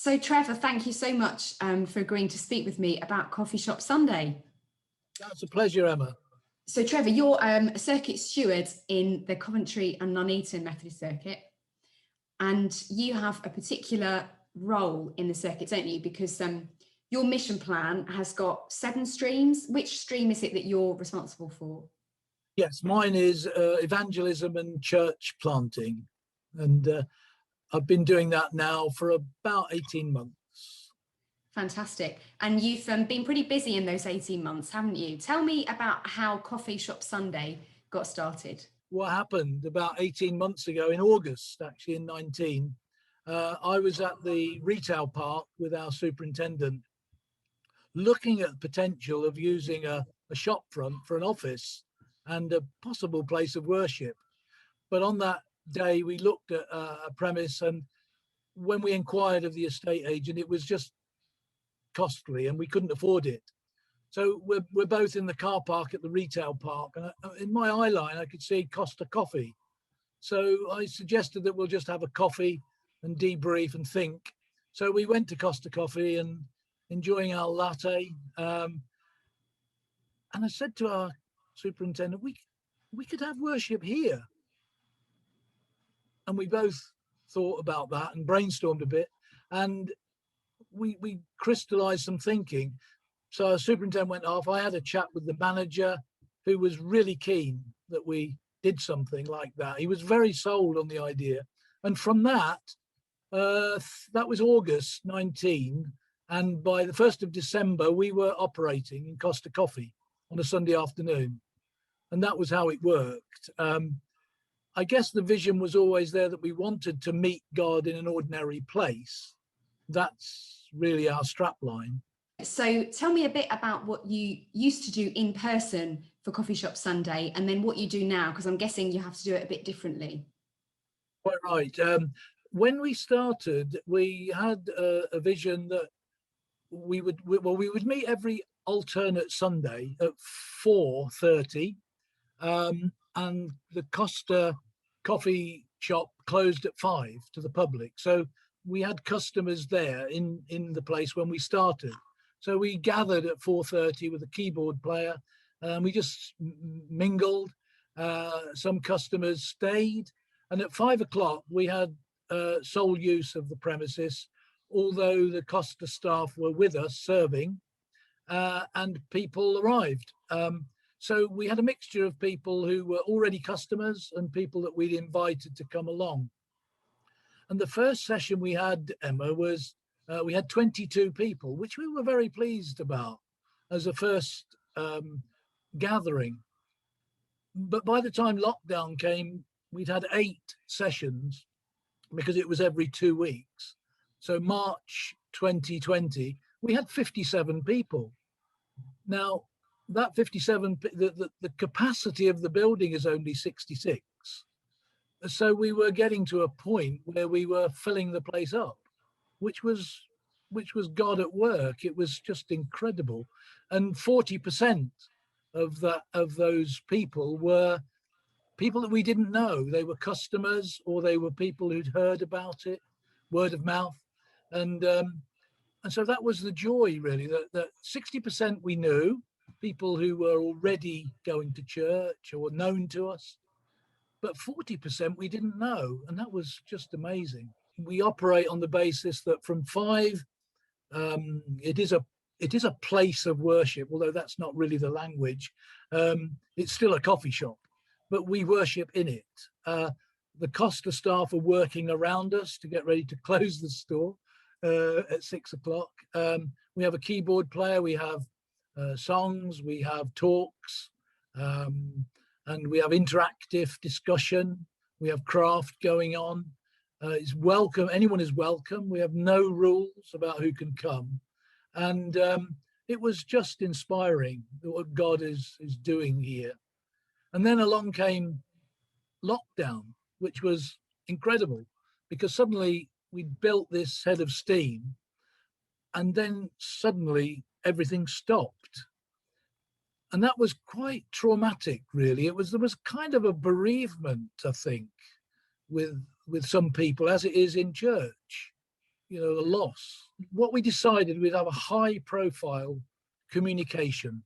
So Trevor, thank you so much for agreeing to speak with me about Coffee Shop Sunday. That's a pleasure, Emma. So Trevor, you're a circuit steward in the Coventry and Nuneaton Methodist circuit, and you have a particular role in the circuit, don't you? Because your mission plan has got 7 streams. Which stream is it that you're responsible for? Yes, mine is evangelism and church planting. And I've been doing that now for about 18 months. Fantastic. And you've been pretty busy in those 18 months, haven't you? Tell me about how Coffee Shop Sunday got started. What happened about 18 months ago in August, actually in 19, I was at the retail park with our superintendent looking at the potential of using a shop front for an office and a possible place of worship. But on that day, we looked at a premise, and when we inquired of the estate agent, it was just costly and we couldn't afford it. So we're both in the car park at the retail park, and in my eye line, I could see Costa Coffee. So I suggested that we'll just have a coffee and debrief and think. So we went to Costa Coffee and enjoying our latte. And I said to our superintendent, we could have worship here. And we both thought about that and brainstormed a bit, and we crystallized some thinking. So our superintendent went off. I had a chat with the manager, who was really keen that we did something like that. He was very sold on the idea. And from that, that was August 19. And by the 1st of December, we were operating in Costa Coffee on a Sunday afternoon. And that was how it worked. I guess the vision was always there that we wanted to meet God in an ordinary place. That's really our strapline. So tell me a bit about what you used to do in person for Coffee Shop Sunday, and then what you do now, because I'm guessing you have to do it a bit differently. Quite right. When we started, we had a vision that we would meet every alternate Sunday at 4:30, and the Costa Coffee shop closed at 5 to the public. So we had customers there in the place when we started. So we gathered at 4:30 with a keyboard player, and we just mingled. Some customers stayed, and at 5 o'clock we had sole use of the premises, although the Costa staff were with us serving, and people arrived. So we had a mixture of people who were already customers and people that we'd invited to come along. And the first session we had, Emma, was we had 22 people, which we were very pleased about as a first gathering. But by the time lockdown came, we'd had 8 sessions because it was every 2 weeks. So March 2020, we had 57 people. Now, that 57, the capacity of the building is only 66. So we were getting to a point where we were filling the place up, which was God at work. It was just incredible. And 40% of those people were people that we didn't know. They were customers, or they were people who'd heard about it, word of mouth. And so that was the joy, really, that 60% we knew, people who were already going to church or known to us, but 40% we didn't know. And that was just amazing. We operate on the basis that from 5, it is a place of worship, although that's not really the language. It's still a coffee shop, but we worship in it. The Costa staff are working around us to get ready to close the store at 6 o'clock. We have a keyboard player, we have songs, we have talks, and we have interactive discussion. We have craft going on. It's welcome. Anyone is welcome. We have no rules about who can come. And it was just inspiring what God is doing here. And then along came lockdown, which was incredible, because suddenly we'd built this head of steam, and then suddenly everything stopped. And that was quite traumatic, really. There was kind of a bereavement, I think, with some people, as it is in church. a loss. What we decided, we'd have a high profile communication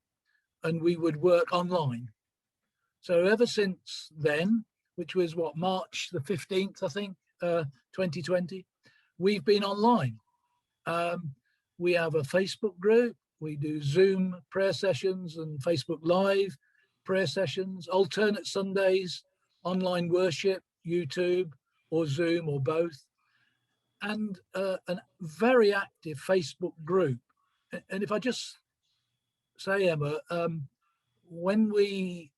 and we would work online. So ever since then, which was March the 15th, I think, 2020, we've been online. We have a Facebook group. We do Zoom prayer sessions and Facebook Live prayer sessions, alternate Sundays, online worship, YouTube or Zoom or both, and a very active Facebook group. And if I just say, Emma, when we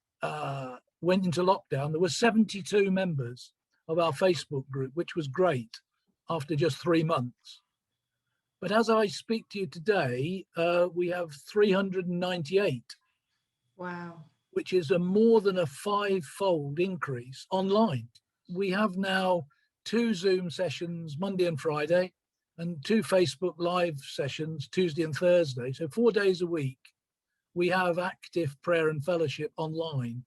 went into lockdown, there were 72 members of our Facebook group, which was great after just 3 months. But as I speak to you today, we have 398. Wow. Which is more than a 5-fold increase online. We have now 2 Zoom sessions Monday and Friday and 2 Facebook Live sessions Tuesday and Thursday. So 4 days a week, we have active prayer and fellowship online.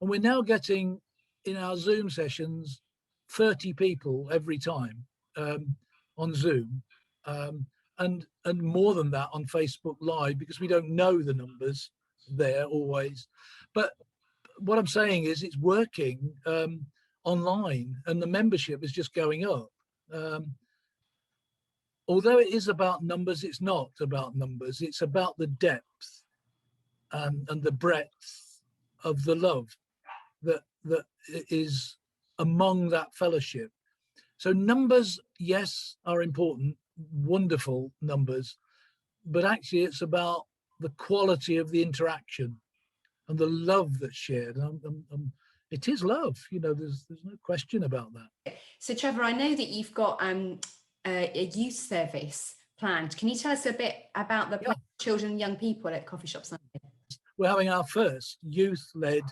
And we're now getting in our Zoom sessions 30 people every time on Zoom. And more than that on Facebook Live, because we don't know the numbers there always. But what I'm saying is it's working online, and the membership is just going up. Although it is about numbers, it's not about numbers. It's about the depth and the breadth of the love that is among that fellowship. So numbers, yes, are important, wonderful numbers, but actually it's about the quality of the interaction and the love that's shared. It is love, there's no question about that. So Trevor, I know that you've got a youth service planned. Can you tell us a bit about the children and young people at Coffee Shop Sunday? We're having our first youth-led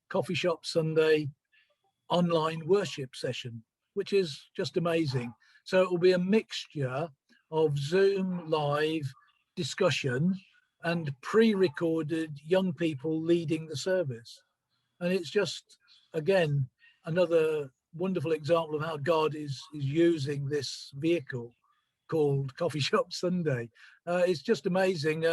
Coffee Shop Sunday online worship session, which is just amazing. So it will be a mixture of Zoom live discussion and pre-recorded young people leading the service. And it's just, again, another wonderful example of how God is using this vehicle called Coffee Shop Sunday. It's just amazing.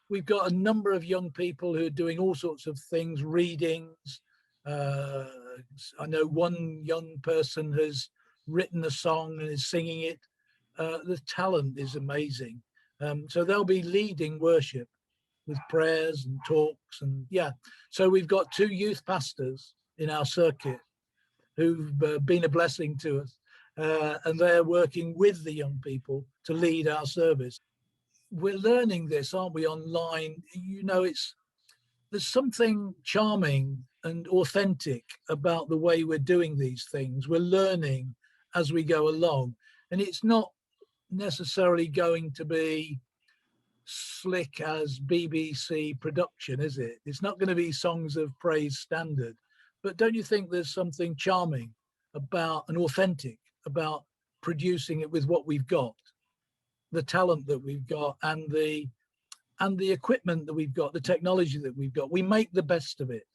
We've got a number of young people who are doing all sorts of things, readings. I know one young person has written a song and is singing it. The talent is amazing. So they'll be leading worship with prayers and talks. And so we've got 2 youth pastors in our circuit who've been a blessing to us. And they're working with the young people to lead our service. We're learning this, aren't we, online? There's something charming and authentic about the way we're doing these things. We're learning as we go along. And it's not necessarily going to be slick as BBC production, is it? It's not going to be songs of praise standard. But don't you think there's something charming about and authentic about producing it with what we've got, the talent that we've got, and the equipment that we've got, the technology that we've got? We make the best of it.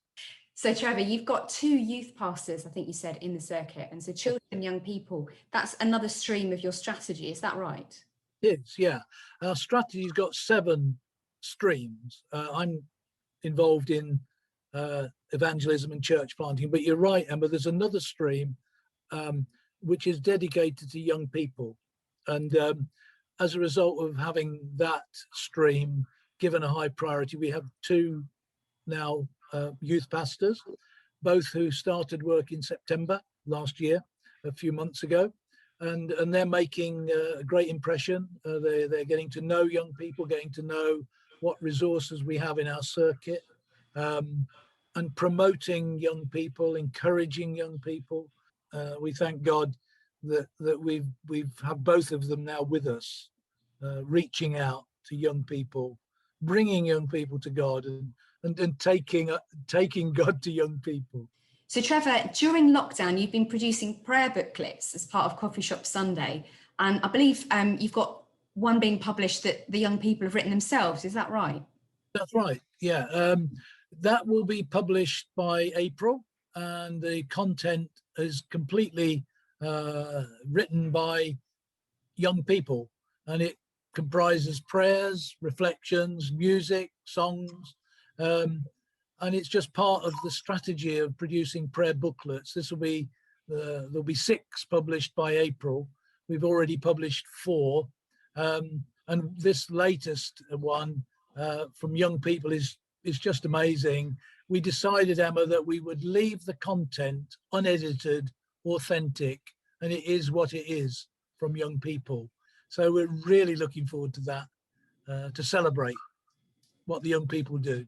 So Trevor, you've got 2 youth pastors, I think you said, in the circuit, and so children and young people, that's another stream of your strategy, is that right? It is, yeah. Our strategy's got 7 streams. I'm involved in evangelism and church planting, but you're right, Emma, there's another stream which is dedicated to young people. And as a result of having that stream given a high priority, we have 2 now youth pastors, both who started work in September last year, a few months ago, and they're making a great impression. They're getting to know young people, getting to know what resources we have in our circuit, and promoting young people, encouraging young people. We thank God that we've had both of them now with us, reaching out to young people, bringing young people to God, and taking God to young people. So Trevor, during lockdown, you've been producing prayer booklets as part of Coffee Shop Sunday, and I believe you've got one being published that the young people have written themselves. Is that right? That's right. Yeah, that will be published by April, and the content is completely written by young people, and it comprises prayers, reflections, music, songs, and it's just part of the strategy of producing prayer booklets. This will be there'll be 6 published by April. We've already published 4, and this latest one from young people is just amazing. We decided, Emma, that we would leave the content unedited, authentic, and it is what it is from young people. So we're really looking forward to that, to celebrate what the young people do.